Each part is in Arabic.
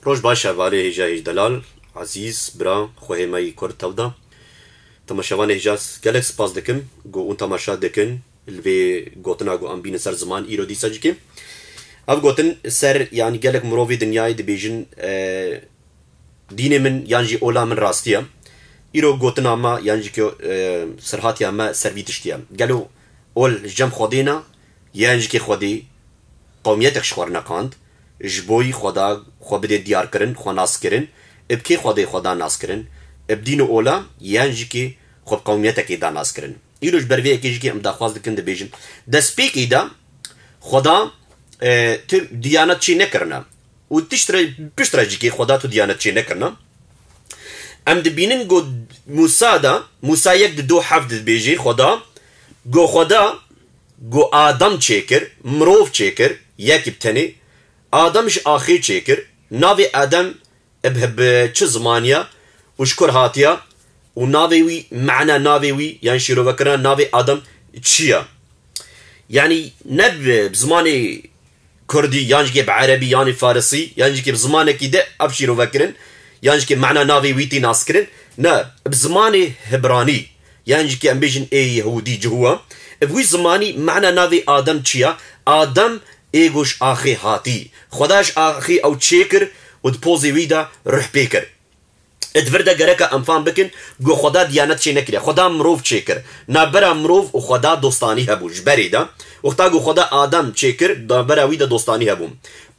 روش باشا واره هجا هج دلال عزیز برا خواه مای کرد تودا تماشاوان هجاس گلک سپاس دکم گو اون تماشا دکن الوی گوتنا گو امبین سر زمان ایرو دیسا جکی اف گوتن سر يعني گلک مروفی دنیای دبیجن دین من یعنی اولا من راستیا ایرو گوتنا ما یعنی که سرهاتیا ما سرویتشتیا گلو اول جم خودینا یعنی که خودی قومیتک شخور نکاند جبوی خدا خو بده دیار کرن خو ناس کرن ابکی خدا ناس کرن ابدین اولا یعنی که خو قومیتک دا ناس کرن ایروش بروی که جکی ام دخواست دکن دبیجن دست پیک ایدا خدا تو دیانت چی نکرنا و پشتر جکی خدا تو دیانت چی نکرنا ام دبینن گو موسا دا موسا یک دو حفظ دبیجی خدا گو آدم چیکر مروف چیکر یکی بتنی آدمش آخر چیکر ناوی آدم ابهب چه زمانیا وشکر هاتیا و ناوی وی معنى ناوی وی یعنی شیرو بکرنا ناوی آدم چیا یعنی نب بزمانی کردی یعنی که بعربی یعنی فارسی یعنی که بزمانی که ده اب شیرو بکرن یعنی که معنى ناوی ویتی ناس کرن نه بزمانی هبرانی یعنی که ام بیجن ای یهودی جهوا بوی زمانی معنى ناوی آدم چیا آدم ایگوش آخی هاتی خداش آخی او چیکر و دپوزی ویدا روح بیکر ادورده گرکا انفان بکن گو خدا دیانت چی نکره خدا مروف چیکر نابرا مروف و خدا دوستانی هبو جبری دا وقتا گو خدا آدم چیکر نابرا ویدا دوستانی هبو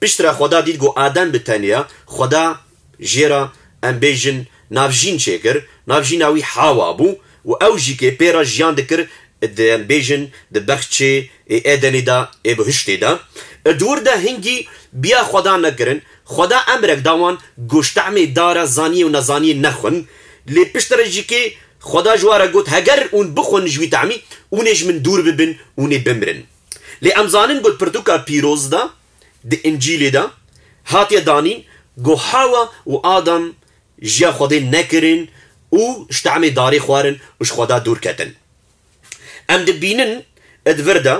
پشتر خدا دید گو آدم بتنیا خدا جیرا ام بیجن نافجین چیکر نافجین اوی حاوا بو و او جی که پیرا جیان دکر ام بیجن دبخچه ایدنی دا ای بهشتی دا دور دا هنگی بیا خدا نگرن خدا امرک داوان گوشتعمی دارا زانی و نزانی نخون لی پشتر جی که خدا جوارا گوت هگر اون بخون جوی تعمی اونش من دور ببن اونی بمرن لی امزانن گوت پرتوکا پیروز دا ده انجیل دا هاتی دانین گو حاوا و آدم جیا خدا نکرن و شتعمی داری خوارن وش خدا دور کتن ام دبینن ادوردا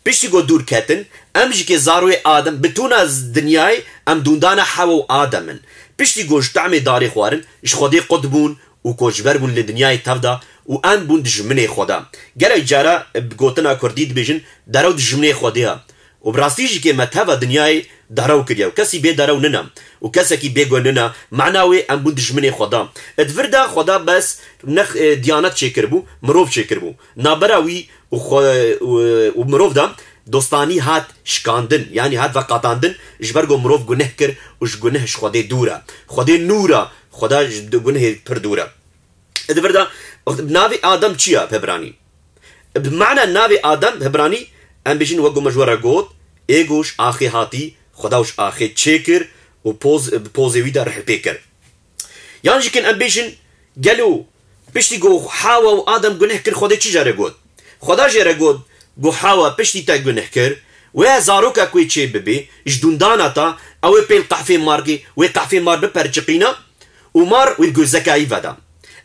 پشتی گو دور کتن ام جی که زاروی آدم بتون از دنیای ام دوندانا حوا و آدمن پشتی گوش تعمی داری خوارن اش خودی قدبون و کوچبر بون لدنیای تفدا و ام بون دجمنه خدا گره جارا بگوتنا کردید بیجن دارو دجمنه خودیا و براستی جی که متهوا دنیای دارو کریا و کسی بی دارو ننا و کسی که بگو ننا معناوی ام بون دجمنه خدا ادوردا خدا بس نخ دیانت چیکر بو مروف چیکر بو نابراوی و مروف دا دوستانی هات شکاندن یعنی هات وقاتاندن جبرگو مروف گنه کر وش گنهش خدا دورا خدا نورا خدا گنه پر دورا ادوردا ناوی آدم چیا ببرانی بمعنى ناوی آدم ببرانی ام بیشین وگو مجورا گود ایگوش آخی هاتی خداوش آخی چیکر و پوزی ویدا رح پیکر یعنی جکن ام بیشین گلو پشتی گو حاوا و آدم گنه کر خدا چی جاره گود خدا جاره گود گو حاوا پشتی تا گنه کر و زاروکا کوی چی ببی جدوندانا تا او پیل قحفی مارگی و قحفی مار بپرچقینا و مار و گو زکایی ودا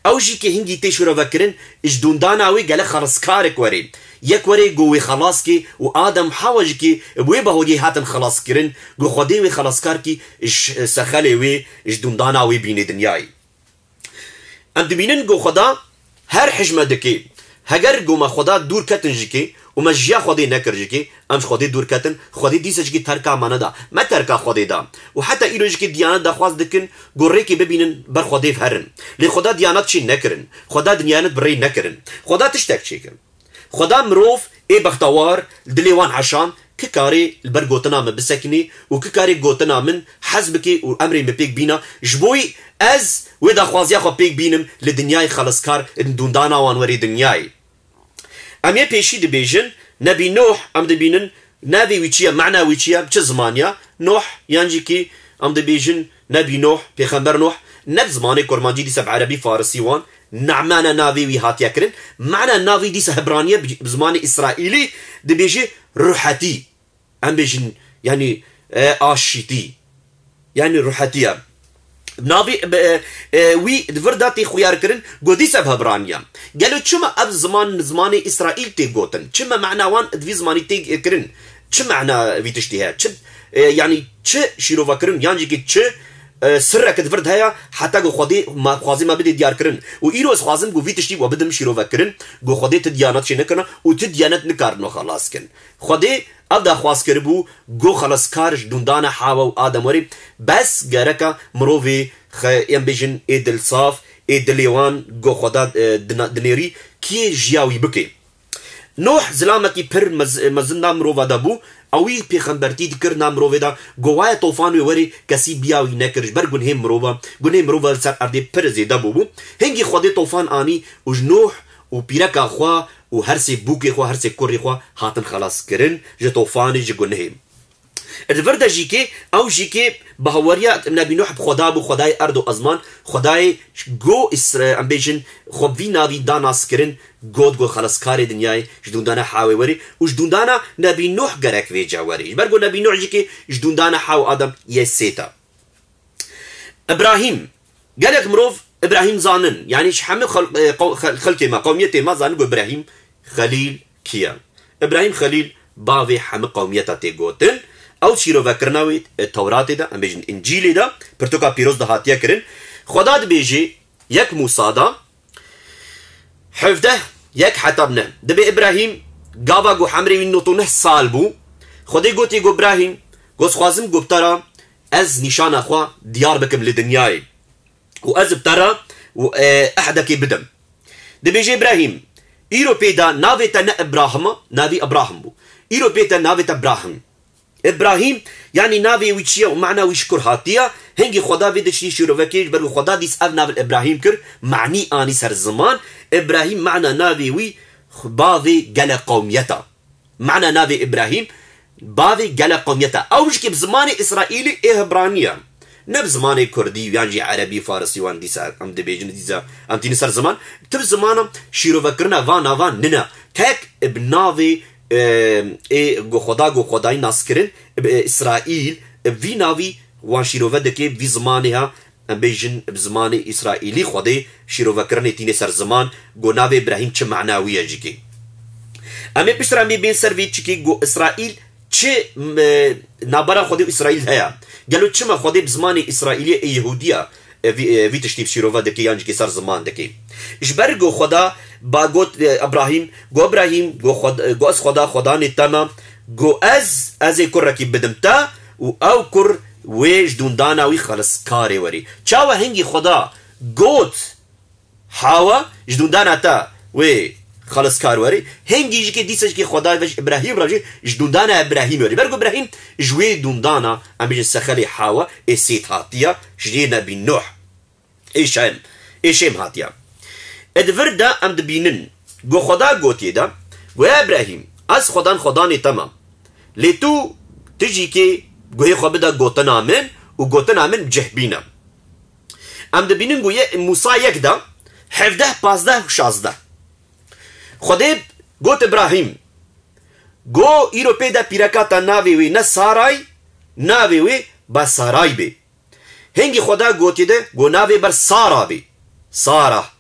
او جی که هنگی تیشورا وکرن جدوندانا وی گله خرسکارک وری یک وری گوی خلاص کی و آدم حواج کی وی بهودی هاتن خلاص کرن گو خودی وی خلاصکار کی سخالی وی جدوندانا وی بین دنیای ام دبینن گو خدا هر حجمه دکی هگر گو ما خدا دور کتن جکی و ما جیا خودی نکر جکی ام خودی دور کتن خودی دیسه جکی ترکا مانا دا ما ترکا خودی دا و حتی ایرو جکی دیانت دا خواست دکن گو ریکی ببینن بر خودی فهرن لی خدا دیانت چی نکرن خدا دیانت بری نکرن خدا تشتک چی کن خدا مروف ای بختوار دلیوان عشان که کاری البرگوتنا من بسکنی و که کاری گوتنا من حزبکی و امری مپیک بینا جبوی از ویدا خوازیا خو پیک بینم لدنیای خلصکار دوندانا وانوری دنیای امیه پیشی دبیجن نبی نوح ام دبینن نبی ویچیا معنی ویچیا چه زمانیا نوح یعنی که ام دبیجن نبی نوح پیغمبر نوح نب زمانی کرمانجی دیسا بعربی فارسی وان نعمانا ناوی وی هاتیا کرن معنی ناوی دیسا هبرانیه بزمان اسرائیلی دبیجه روحتی ام بیجن یعنی آشیتی یعنی روحتیه ناوی وی دفرداتی خویار کرن گودی سب هبرانیا گلو چما اب زمان اسرائیل تی گوتن چما معناوان دوی زمانی تی کرن چه معنى وی تشتیه چه یعنی چه شیرو وکرن یعنی که چه سرك دفرد هيا حتى جو خدي ما خوازي ما بدي ديار كرن وإيروز خوازم جو في تشتي وبدم شيرو فكرن جو خدي تديانات شي نكرنا وتديانات نكارنو خلاص كن خدي أبدا خواز كربو جو خلاص كارش دوندانا حاوا وآدم وري بس جاركا مروفي ام بيجن إدل صاف إدليوان جو خدا دنيري كي جياوي بكي نوح زلامتي پر مزنا مروفا دابو اوی پیغمبرتی دکر نام مروفه دا گواه طوفان وری کسی بیاوی نکرش بر گنه مروفا سر ارده پر زیده بو هنگی خود طوفان آنی و نوح و پیرکا خواه و هر سی بوکی خواه هر سی کری خواه هاتن خلاص کرن جه طوفانی جه گنه الفرده جيكي او جيكي بهوريا نبي نوح بخدا بو خداي ارض و ازمان خداي جو ام بيجن خب في نافي داناس كرن جود جو خلاص كاري دنياي جدوندانا حاوي وري وجدوندانا نبي نوح غرك في جاوري برغو نبي نوح جيكي جدوندانا حاو ادم يسيتا ابراهيم قالك مروف ابراهيم زانن يعني شحمل خلقي ما قوميتي ما زانن ابراهيم خليل كيا ابراهيم خليل باوي حم قوميتا تيغوتن او شيرو فكرناوي التوراة دا امبيجن انجيل دا برتوكا بيروز دا هاتيا كرن خداد بيجي يك موسى دا حفده يك حتبنا دبي ابراهيم قابا جو حمري من نوتونه سالبو خدي قوتي جو ابراهيم قوس خوازم جو بترى از نشان اخوا ديار بكم لدنياي واز بترى احدك بدم دبي ابراهيم ايرو بيدا نافي تنا ابراهيم بو ايرو بيدا نافي ابراهيم ابراهيم يعني نافي ويتشيا ومعنى ويشكر هاتيا هنجي خدا في دشي شيرو فكيج برو خدا ديس اف نافل ابراهيم كر معني اني سر الزمان ابراهيم معنى نافي وي باضي قال قوميتا معنى نافي ابراهيم باضي قال قوميتا او مش بزماني اسرائيلي هبرانيا نب زماني كردي يعني عربي فارسي وان ديسا ام دبيجن ديسا ام تيني سر زمان تب زمانم شيرو فكرنا فان ننا تك ابنافي جو خدای ناس کرن اسرائیل وی ناوی وان شیروه دکه وی زمانها بیجن بزمان اسرائیلی خدای شیروه کرن تینه سر زمان گو ناوی ابراهیم چه معناویه جیکی امی پشتر امی بین سر وی چکی گو اسرائیل چه نابرا خدای اسرائیل هیا گلو چه ما خدای بزمان اسرائیلی یهودیه وی تشتیب شیروه دکی یانجی که سر زمان دکی اجبر گو خدا با گوت ابراهيم جو از خدا نتما جو از كركي بدمتا و او كر ويج دوندانا وي خلص كاري وري چاوا هنگي خدا گوت حاوا جدوندانا تا وي خلص كار وري هنگي جي كي ديسج كي خدا ويج ابراهيم راجي جدوندانا ابراهيم وري برغو ابراهيم جوي دوندانا ام بيج سخلي حاوا اسيت هاتيا جدينا بن نوح ايشم هاتيا ادفردا ام دبينن جو خدا گوتي دا گو ابراهيم از خدا نتما لتو تجي كي گوه خبدا گوتنا من و گوتنا من جهبينا ام دبينن گو موسى يك دا 17 15 16 خديب گوت ابراهيم گو ايرو پیدا پیرکاتا ناوي وي نه ساراي ناوي وي با ساراي بي هنگي خدا گوتي ده گو ناوي بر سارا بي سارا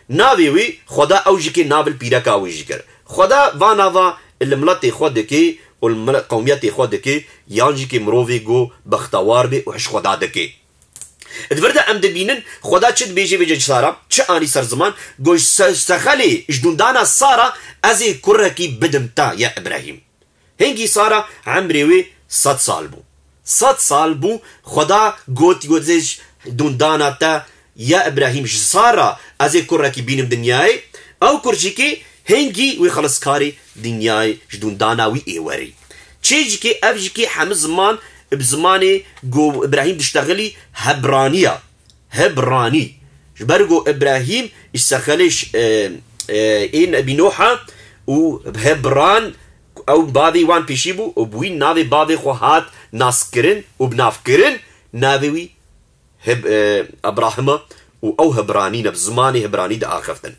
ناوي وي خدا اوجي كي نابل بيركا اوجي كر خدا فانافا الملتي خودكي والقوميتي خودكي يانجي كي مروفي جو بختوار بي وحش خدا دكي ادفردا ام دبينن خدا تشد بيجي بيجي سارا تش اني سر زمان جو سخلي جدوندانا سارا ازي كركي بدمتا يا ابراهيم هنجي سارا عمري وي 100 سال بو خدا گوتيج دوندانا تا يا ابراهيم سارا ازي كركي بينم دنياي او كرجيكي هنجي وي خلص كاري دنياي جدون دانا وي ايوري تشيجيكي افجيكي حمز زمان بزماني جو ابراهيم تشتغلي هبراني جبرجو ابراهيم يسخليش ان بنوحه وهبران او بابي وان بيشيبو وبوين نافي بابي خوهات ناسكرن وبنافكرن نافي هب ابراهيم او هبراني بزماني هبراني دا اخفتن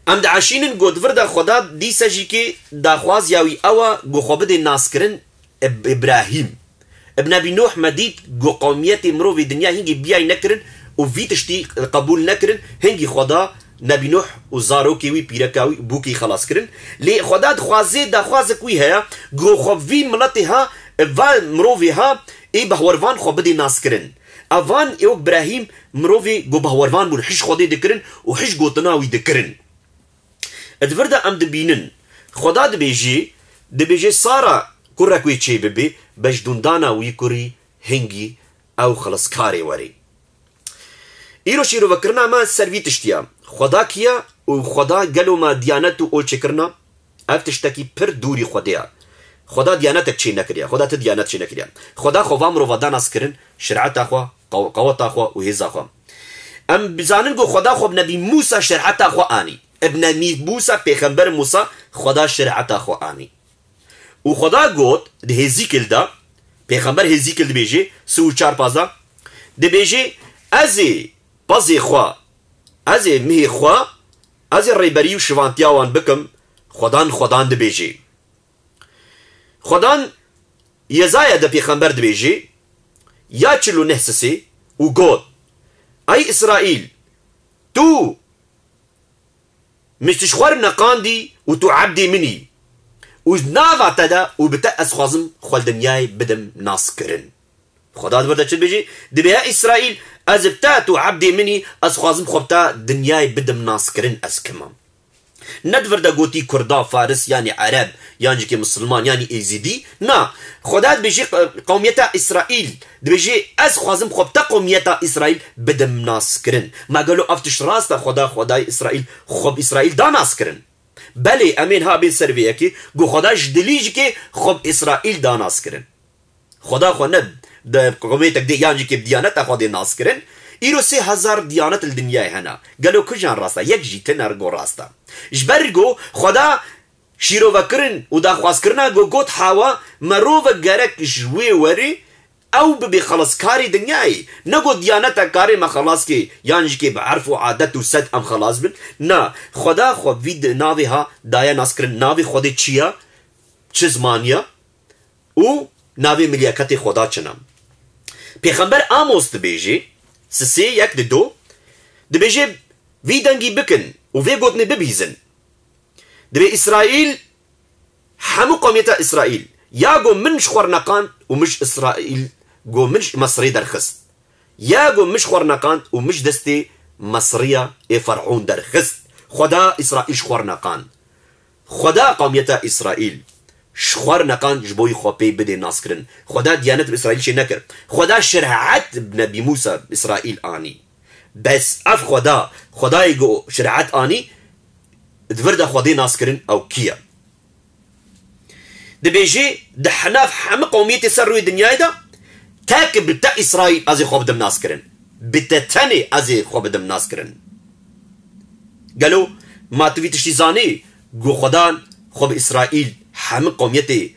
ام دا عشينن گود وردا خدا دي سجيكي دا خواز ياوي اوا گو خوبد ناسكرن ابراهيم ابن ابي نوح مديد گو قوميتي مرو في دنيا هنگي بياي نكرن و في تشتي قبول نكرن هنگي خدا نبي نوح و زاروكي وي بيركاوي بوكي خلاص كرن لي خدا خوازي دا خوازك وي هيا گو خوب في ملتها فان مروفي ها اي بهوروان خو بدي ناس كرن افان ايوك ابراهيم مروفي جو بهوروان بول حش خودي دكرن وحش جوتناوي دكرن ادفردا ام دبينن خدا دبيجي سارا كركوي تشي ببي باش دوندانا ويكوري هنجي او خلص كاري وري ايرو شيرو وكرنا ما سروي تشتيا خدا كيا وخدا قالوا ما ديانته او تشكرنا اف تشتكي پر دوري خديا خدا ديانتك چي نكريا خدا تديانت چي نكريا خدا خوام رو ودان اسكرن شرعت اخوا قوت اخوا وهز اخوا ام بزانن جو خدا خو نبي موسى شرعت اخوا اني ابن موسى پیغمبر موسى خدا شرعت اخوا اني وخدا قوت ده هزيكل دا پیغمبر هزيكل دبيجي سو 4 دبيجي ازي بازي خوا ازي مي خوا ازي ريبريو شوانتياوان بكم خدان دبيجي خدان يزايا دا پیغمبر دبيجي يا چلو نحسسي و قوت اي اسرائيل تو مش تشخور نقاندي و تو عبدي مني و نافا تدا و بتا اسخوازم خول دنياي بدم ناس كرن خدا دبردا چل بيجي دبيها اسرائيل از بتا تو عبدي مني اسخوازم خبتا دنياي بدم ناس كرن اسكمام ندفر دا قوتي كردا فارس يعني عرب يعني كي مسلمان يعني ايزيدي نا خدا بيجي قوميتا اسرائيل بيجي از خوازم خبتا قوميتا اسرائيل بدم ناس كرن ما قالوا افتش راستا خدا اسرائيل خب اسرائيل دا ناس كرن بله امين ها بين سربيه كي جو خدا جدليج كي خب اسرائيل دا ناس كرن خدا خو ند دا قوميتك دي يعني كي بديانات خدا ناس كرن ايرو 3000 ديانات الدنيا هنا قالوا كجان راستا يك جيتن ارجو راستا جبرجو خدا شيرو وكرن ودا خواس كرنا جو قوت حوا مروف جارك جوي وري او ببي خلاص كاري دنياي نقو ديانتا كاري ما خلاص كي يانج كي بعرفوا عادات وسد ام خلاص بن نا خدا خو فيد نافي ها دايا ناسكرن نافي خودي تشيا چزمانيا و نافي ملياكتي خدا چنم پیغمبر آموز دبيجي سسي يك دو دبيجي في دنگي بكن وفي قوتني ببيزن دبي اسرائيل حمو قوميتا اسرائيل يا جو منش خورنقان ومش اسرائيل جو منش مصري درخست يا جو مش خورنقان ومش دستي مصرية فرعون درخست خدا اسرائيل شخورنقان خدا قوميتا اسرائيل شخورنقان جبوي خوبي بدي ناسكرن خدا ديانت اسرائيل شي نكر خدا شرعت بنبي موسى اسرائيل اني بس اف خدا يجو شرعت اني دفردا خدي ناسكرن او كيا دبيجي دحناف حم قوميتي سروي دنياي دا تاك بتا اسرائيل ازي خوب دم ناسكرن بتتني ازي خوب دم ناسكرن قالوا ما تفيتشي زاني جو خدان خوب اسرائيل حم قوميتي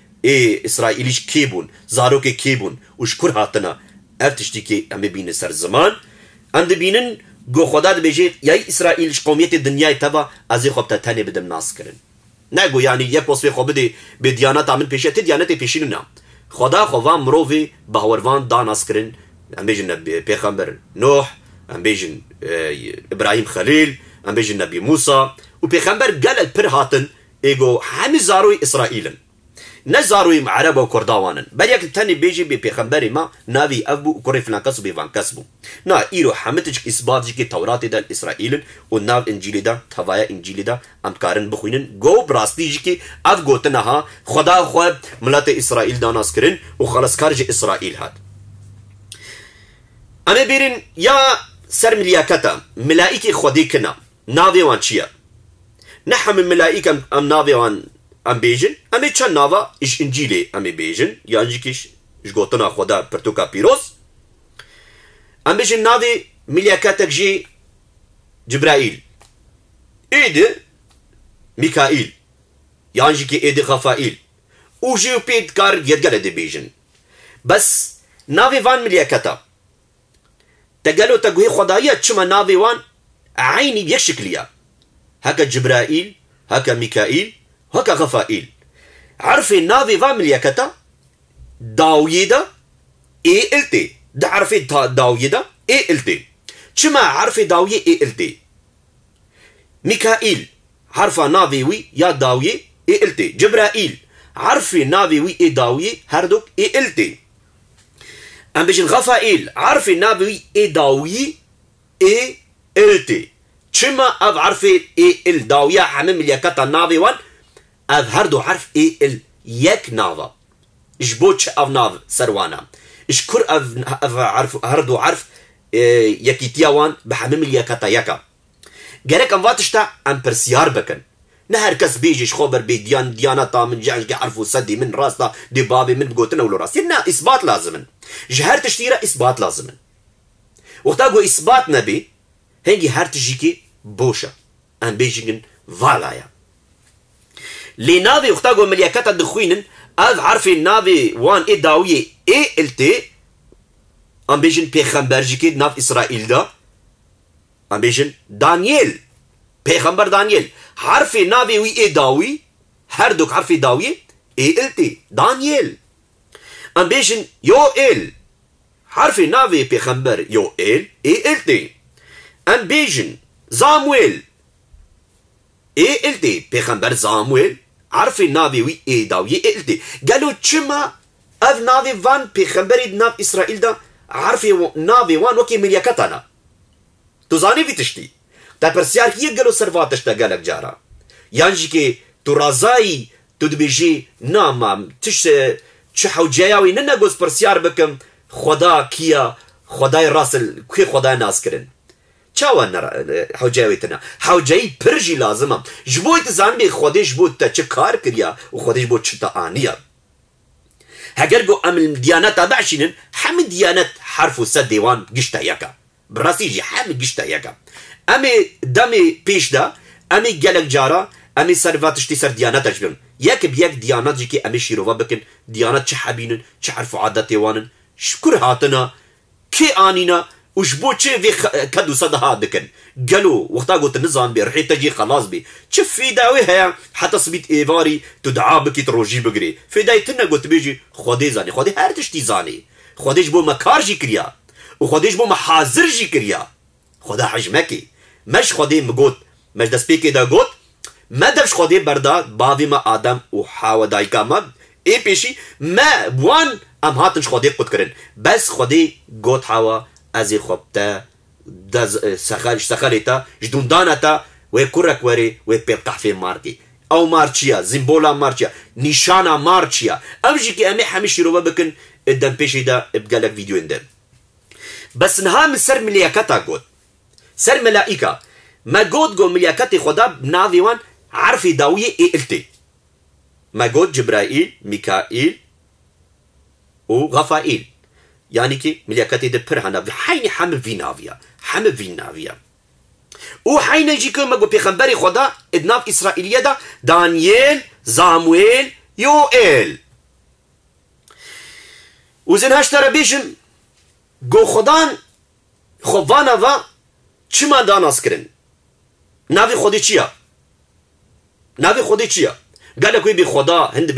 اسرائيليش كيبون زاروكي كيبون وشكر هاتنا افتشتي كي ام بين سر زمان عند بينن جو خدا دبيجي يا اسرائيل قوميتي دنياي تبا ازي خوب تتني بدم ناسكرن نگو یعنی یک وصفه خوب دی به دیانت عمل پیشه تی دیانت پیشین نه خدا خوام مروی باوروان داناس کرن ام بیجن پیغمبر نوح ام بیجن ابراهیم خلیل ام بیجن نبی موسی و پیغمبر گل پر هاتن ایگو همه زاروی اسرائیلن نه زاروی عرب و کرداوانن بل یک تنی بیجی به پیغمبر ما ناوی ابو کری فلان کس بی وان کس بو نه ایرو همتش اثبات که تورات دل اسرائیلن و ناو انجیل دا توایا انجیل دا ام کارن بخوینن گو براستی که اف گوتنه ها خدا خو ملت اسرائیل داناس کرن و خلاص کارج اسرائیل هات انا بیرین یا سر ملیاکتا ملائکه خودی کنا ناوی وان چیا نحن من ملائکه ام ناوی وان ام بیجن امی چند ناوا اش انجیلی امی بیجن یعنی کش جگوتنا خدا پرتوکا پیروز ام بیجن ناوی ملیاکتک جی جبرائیل اید میکائیل یعنی که اید غفائیل او جیو پید کار یدگل دی بیجن بس ناوی وان ملیاکتا تقالو تقوی خدایت چما ناوی وان عینی یک شکلیا هکا جبرائیل هكا ميكائيل هكا غفائيل عرفي نافي فاملياكتا داويدا اي التي دا عرفي داويدا اي التي چما عرفي داوية اي التي ميكائيل عرفا نافي وي يا داوية اي التي جبرائيل عرفي نافي وي اي داوي هردوك اي التي. ام بيجن غفائيل عرفي نافي وي اي داوي اي التي. چما اف عرفي اي ال داوية حمم اليكتا نافي وان اف هردو حرف اي ال يك نافا. اجبوش اف ناف سروانا اشكر اف عرف هردو عرف يكيتيا وان بحمم اليكتا يكا. جارك ام واتشتا ام برسيار بكن. نهر كس بيجيش خبر بي ديانتا من جعش عرفو سدي من راستا دي بابي من بقوتنا ولو راس ينا اثبات لازمن. جهر تشتيرا اثبات لازمن. وقتا جو اثبات نبي هنجي هر تجيكي بوشا ام بيجيجن فالايا. لي نافي وقتا جو ملياكتا دخوينن اف عرفي نافي وان اي داوية اي التي ام بيجن بيخمبر جيكي ناف اسرائيل دا ام بيجن دانييل پیغمبر دانیل حرف ناوی وی ای داوی هر دوک حرف داوی ای التی دانیل. ام بیشن یو ال حرف ناوی پیغمبر یو ال ای التی. ام بیشن زامویل ای التی پیغمبر زامویل حرف ناوی وی ای داوی ای التی. قالوا چما اف ناوی وان پیغمبری ناف اسرائیل دا حرف ناوی وان وکی ملیاکتانا تو زانی وی تشتی تا پرسیار کی گلو سرواتش تا گلک جارا یانجی که تو رازایی تو دبیجی نامم تش چه حوجیاوی نه نگوز پرسیار بکم خدا کیا خدای راسل کی خدای ناس کرن چاوان حوجیاوی تنا حوجی پرجی لازمم جبویت زن بی خودش بود تا چه کار کریا و خودش بود چه تا آنیا. هگر گو ام دیانت بعشینن هم دیانت حرف و صد دیوان گشتا یکا براسی جی هم گشتا یکا. امی دمی پیش دا امی گلک جارا امی سرواتشتی سر دیانتش بیم یک بیک دیانت جی که امی شیروها بکن دیانت چه حبینن چه عرف و عادت وانن شکر هاتنا که آنینا وشبو چه في كدو صدها دكن قالوا وقتا قلت النظام بي رحيت تجي خلاص بي شوف في داوي هيا حتى صبيت ايفاري تدعى بكي تروجي بقري في دايتنا قلت بيجي خودي زاني خودي هرتشتي زاني خوديش بو مكار جي كريا وخوديش بو محاضر جي كريا خدا حجمكي مش خودي مقوت مش دس بيكي دا قوت ما دبش خودي بردا باوي ما آدم وحاوة دايكا ما اي بيشي ما وان ام هاتنش خودي قد كرن بس خودي قوت حاوة ازي خبتا دز سخرتا جدون دانتا ويكرك وري ويبقح في ماركي او مارتشيا زيمبولا مارتشيا نيشانا مارتشيا امجي كي امي حمشي روبا بكن قدام بيشي دا ابقالك فيديو اندم بس نهام سر ملياكتا قد سر ملائكة ما قد قو ملياكتي خدا بناوي وان عرفي داوية اي التي ما قد جبرائيل ميكائيل وغفائيل يعني كي ملياكتي دي برهنا بحين حمل في نافيا حمل في نافيا وحين يجي كما قو بيخنبري خدا ادناف اسرائيلية دا دانييل زامويل يوئيل وزن هاشترا بيجم قو خدان خوانا و چما داناس کرن ناوی خودی چیا ناوی خودی چیا قال کوئی بی خدا هند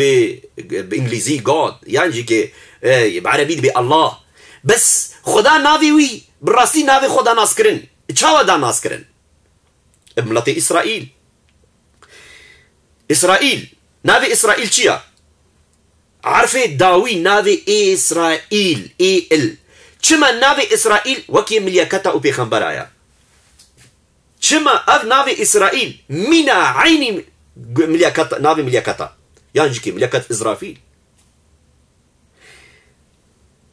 بانجليزي God يعني كي بعربي بي الله بس خدا ناوي وي براستي ناوي خدا ناس کرن چاوا دا ناس کرن ملت اسرائيل اسرائيل ناوي اسرائيل چیا عرفه داوي ناوي اسرائيل اي ال چما ناوي اسرائيل وكي ملياكتا و پیغمبر آیا چما اف ناوي اسرائيل منا عيني ملياكتا ناوي ملياكتا يعني كي ملياكت إسرافيل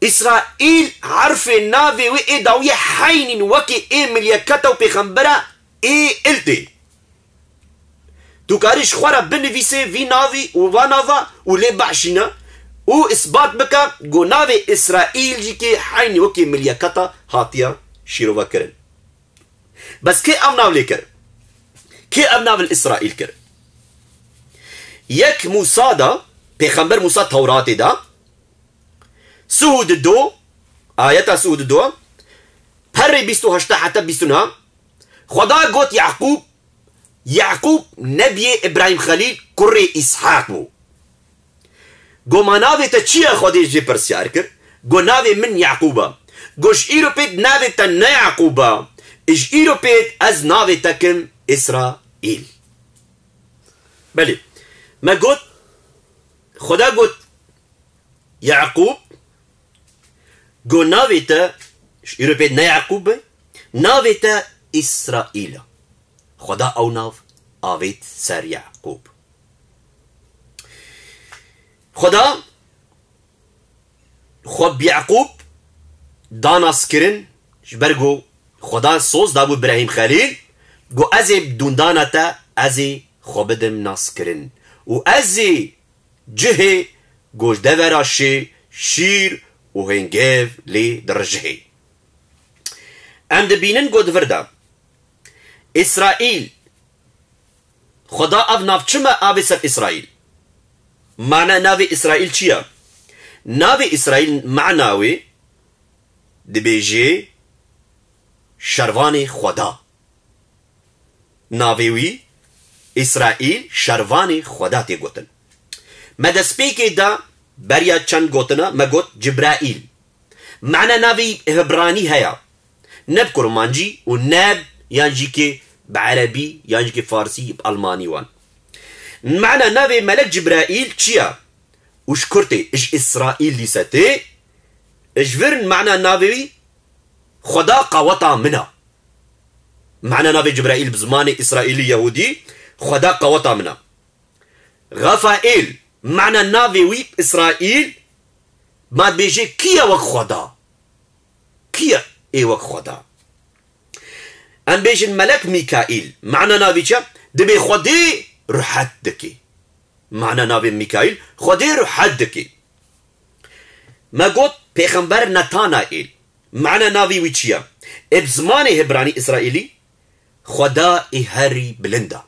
إسرائيل عرف ناوي وإي داوية حين وكي إي ملياكتا و پیغمبرا إي إلتي تو كاريش خوارا بنفيسي في ناوي و واناوا و لي بعشنا و إثبات بكا جو ناوي إسرائيل جي كي حين وكي ملياكتا هاتيا شيرو وكرن بس كي ام ناول كر كي ام ناول اسرائيل كر يك موسى دا پیغمبر موسى تورات دا سهود دو آياتا سهود دو هر بيستو هشتا حتى بيستونا خدا قوت يعقوب نبي ابراهيم خليل كري اسحاق بو قو ما ناوي تشيا خديش جي برسيار كر قو ناوي من يعقوبا قوش ايرو بيت ناوي تنا يعقوبا اج ايرو بيت از ناوي تكم اسرائيل بلي ما قلت خدا قلت يعقوب قو ناويتا يروبيت نا يعقوب ناويتا إسرائيل خدا أو ناف آويت سر يعقوب خدا خب يعقوب داناس كرن جبرگو خدا سوز دابو ابراهيم خليل قو ازي بدون دانتا ازي خبدم ناس كرن و ازي جهي قوش دوراشي شير و هنگيف لي درجهي ام دبينن قو دفردا اسرائيل خدا اف ناف چما آوي سر اسرائيل معنى ناوي اسرائيل چيا ناوي اسرائيل معناوي دبيجي شروان خدا ناوي اسرائيل شروان خدا تي گوتن مدسبيكي دا بريا چند گوتنا مگوت جبرائيل معنى ناوي هبراني هيا نب كرمانجي و نب يانجي كي بعربي يانجي كي فارسي بالماني وان معنى ناوي ملك جبرائيل چيا وش كرتي اش اسرائيل لساتي اش فرن معنى ناوي خدا قوتا منا معنى ناوي جبرائيل بزمان اسرائيلي يهودي خدا قوتا منا غفائيل معنى ناوي اسرائيل ما بيجي كيا وك خدا كيا اي وك خدا ان بيجي الملك ميكائيل معنى ناوي چا دبي خدي روحات دكي معنى ناوي ميكائيل خدي روحات دكي ما قلت پیغمبر نتانائيل معنى ناوي ويچيا ابزمان هبراني اسرائيلي خدا اهري بلندا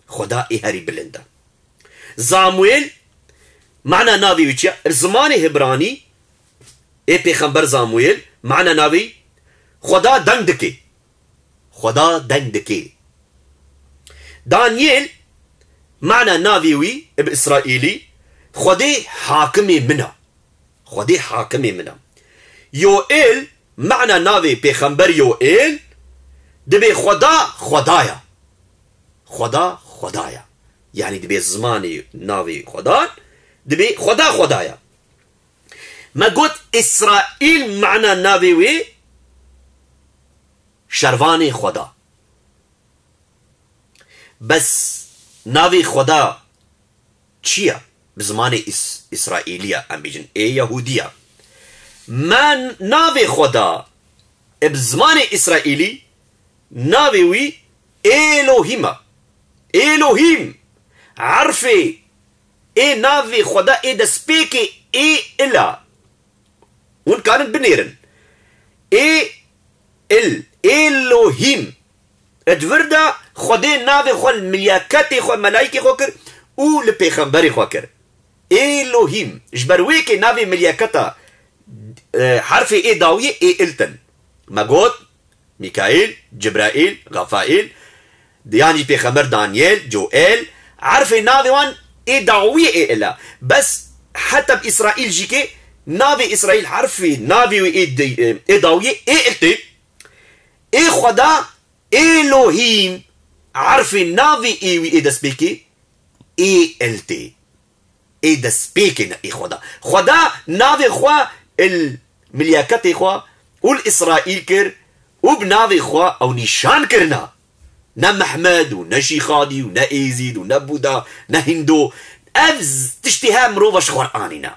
خدا اهري بلندا زامويل معنى ناوي ويچيا ابزمان هبراني اي پیغمبر زامويل معنى ناوي خدا دنگ دكي خدا دنگ دكي دانييل معنى ناوي بإسرائيلي خدي حاكمي منا خدي حاكمي منا يوئيل معنى ناوي بيخمبر يوئيل دبي خدا خدايا خدا خدايا يعني دبي زماني ناوي خدا دبي خدا خدايا ما قلت إسرائيل معنى ناوي شرواني خدا بس ناوي خدا چيا بزمان إسرائيلية ام بيجن اي يهودية ما ناوي خدا بزمان إسرائيلي ناوي وي إلهيما إلهيم عرفي اي ناوي خدا اي دسبيكي اي إلا ون كانت بنيرن اي إلهيم ادوردا خدي ناوي خو الملياكاتي خو ملايكي خوكر او لبيخمبري خوكر إلهيم جبرويكي ناوي ملياكاتا حرف اي داوية اي التن ماغوت ميكائيل جبرائيل غفائيل يعني بيخمبر دانيال جوئيل عرف ناوي وان اي داوية اي الا بس حتى بإسرائيل جيكي ناوي إسرائيل حرف ناوي اي داوية اي التن اي خدا إلهيم عرف ناوي ايوي اي دسبيكي اي التي اي دسبيكي اي خدا خدا ناوي خوا الملياكات خوا والإسرائيل كر وبناوي خوا او نشان كرنا نا محمد ونا شيخادي ونا ايزيد ونا بودا نا هندو افز تشتها مروفش قرآننا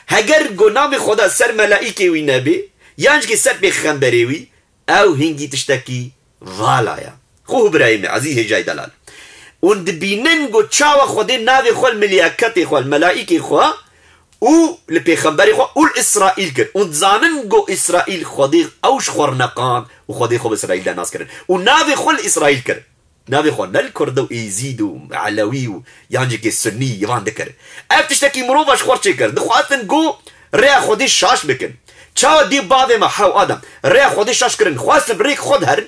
هجر قو ناوي خدا سر ملائكي وي نبي يانجكي سر بخنبريوي او هنجي تشتكي فالايا خو ابراهيم عزيز جاي دلال وند بينن قو تشاوا خدي ناوي خو الملياكات خو الملائكي خو و لبيخنبري خو والإسرائيل كر وند زانن قو إسرائيل خدي اوش خورنقان وخدي خو إسرائيل دا ناس كرن وناوي خو الإسرائيل كر ناوي خو نل كردو ايزيدو علوي يانجي السني يوان دكر اف تشتكي مروفاش خورتشي كر دخواتن قو ريا خدي شاش بكن تشاوا دي بابي ما حاو آدم ريا خدي شاش كرن خواستن بريك خود هرن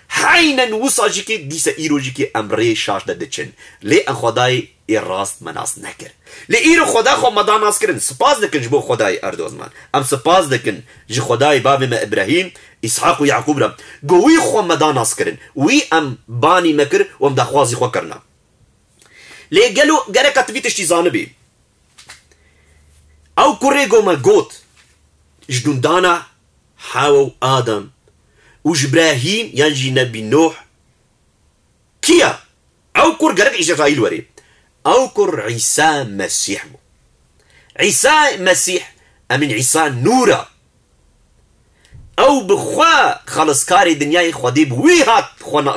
حينا وصا جيكي ديسا ايرو جيكي امري شاش ددچن لي ان خداي راست مناس نكر لي ايرو خدا خو مداناس كرن سپاس دكن جبو خداي اردوزمان ام سپاس دكن جي خداي بابي ما ابراهيم اسحاق ويعقوب رم قوي خو مداناس كرن وي ام باني مكر وام دخوازي خو كرنا لي قالو قرا كتبي تشتي زانبي او كوريغو ما قوت جدون دانا حاو آدم وجبراهيم ينجي نبي نوح كيا او كور قرق إسرائيل وري او كور عيسى مسيح عيسى مسيح امن عيسى نورا او بخوا خلص كاري دنياي خودي بوي هات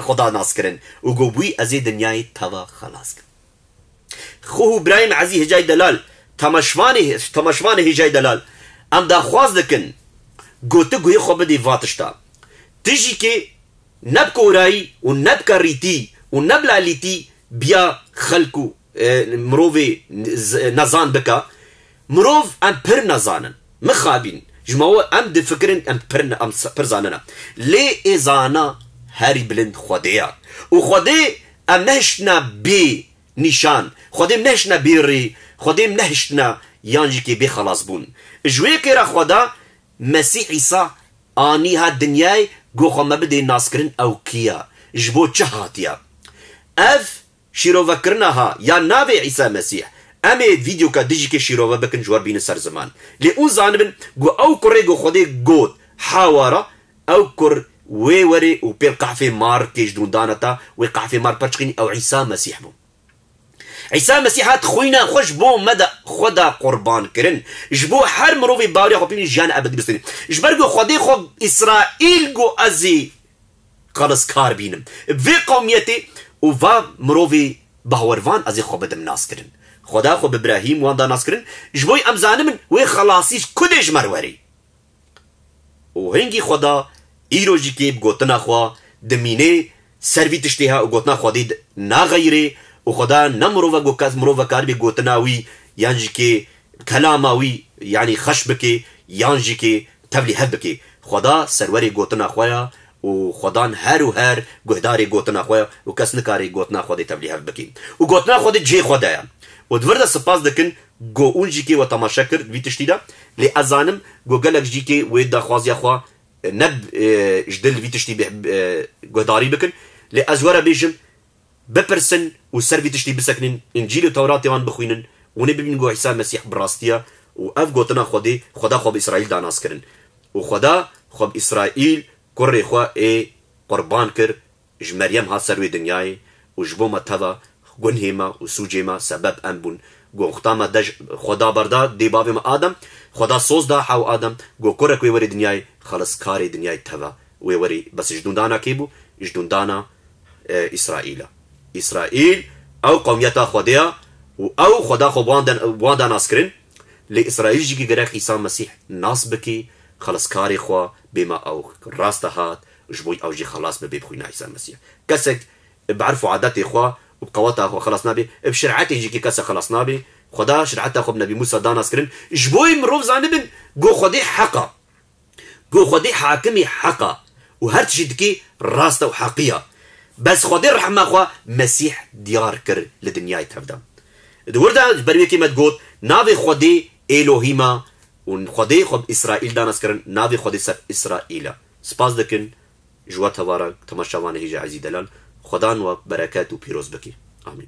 خدا ناس كرن وقو بوي ازي دنياي توا خلاص خو ابراهيم عزي هجاي دلال تماشواني هجاي دلال ام دا خواز دكن قوتو قوي خو بدي فاتشتا تجي كي نبكو راي ونبكا ريتي ونبلا ليتي بيا خلقو مروفي نزان بكا مروف ام پر نزانن مخابين جماعو ام دي فكرن ام پر زاننا لي ازانا هاري بلند خوديا وخودي ام نهشنا بي نشان خودي نهشنا بيري خودي نهشنا يانجي كي بي خلاص بون جوي كيرا خودا مسيح عيسى اني ها دنياي گو خو مبدي ناسكرن او كيا جبو چهاتيا اف شيروفا كرناها يا نابي عيسى مسيح امي فيديو كا ديجي كي شيروفا بكن جوار بين سر زمان لي اون زانبن جو او كوريغو خودي جود حوارا او كور وي وري و بيل قحفي مار كيج دون دانتا وي قحفي مار برشقيني او عيسى مسيح بو عيسى مسيح هات خوينا خوش بو مدى خدا قربان كرن جبو هر مروفي باوري خو بيني جان ابد بستني جبرغو خودي خو اسرائيل جو ازي خلص كار بينم في قوميتي وفا مروفي بهوروان ازي خو بدم ناس كرن خدا خو بابراهيم وان دا ناس كرن جبوي امزان من وي خلاصيش كدج مروري وهنجي خدا ايروجي كي بغوتنا خو دمينه سروي تشتيها وغوتنا خودي نا غيري وخدا نمروفا جو كاز مروفا كار بي غوتناوي يانجي كي كلاماوي يعني خشبكي يانجي كي تبلي هبكي خدا سروري غوتنا خويا وخدان هر و هر گهداری گوتنا خواه و کس نکاری گوتنا خودی تبلیغ بکیم و گوتنا خودی جی خدایا و دورده سپاس دکن گو اون جی که و تماشا کرد وی تشتیدا لی ازانم گو گلک جی که وید دا خوازی خواه نب جدل وی تشتی گهداری بکن لی ازوارا بیجم بپرسن و سر وی تشتی بسکنن انجیل و تورات وان بخوینن و نبینن گو عیسی مسیح براستیا و اف گوتنا خودی خدا خوب اسرائیل داناس کرن و خدا خوب اسرائیل كوري خوا اي قربان كر ج مريم ها سروي دنياي وجبو ما توا گنهما وسوجيما سبب انبون گو ختاما دج خدا بردا دي بابي ما آدم خدا سوز دا حاو آدم گو كورك وي وري دنياي خلص كاري دنياي توا وي وري بس جدون دانا كيبو جدون دانا اسرائيل او قوميتا خديا او خدا خو بواندا ناسكرين لإسرائيل جيكي گرك عيسى مسيح ناس بكي خلص كاري خوا بما او راست هات جبوي او جي خلاص ببي بخوينا عيسى المسيح كسك بعرفوا عاداتي خوا وبقواتها خوا خلاص نابي بشرعتي جيكي كسا خلاص نابي خدا شرعتها خو بنبي موسى داناس كرن جبوي مروف زانبن جو خدي حقا جو خدي حاكمي حقا وهر تشدكي راسته وحقية بس خدي الرحمة خوا مسيح ديار كر لدنياي تفدم دوردا بربيكي ما تقول نافي خدي إلهيما ونخدي خب إسرائيل دانس كرن نافي خدي سر إسرائيل سپاس دكن جوات هوارا تماشاوانه هجا عزي دلال خدان و بركات و پیروز بكي آمين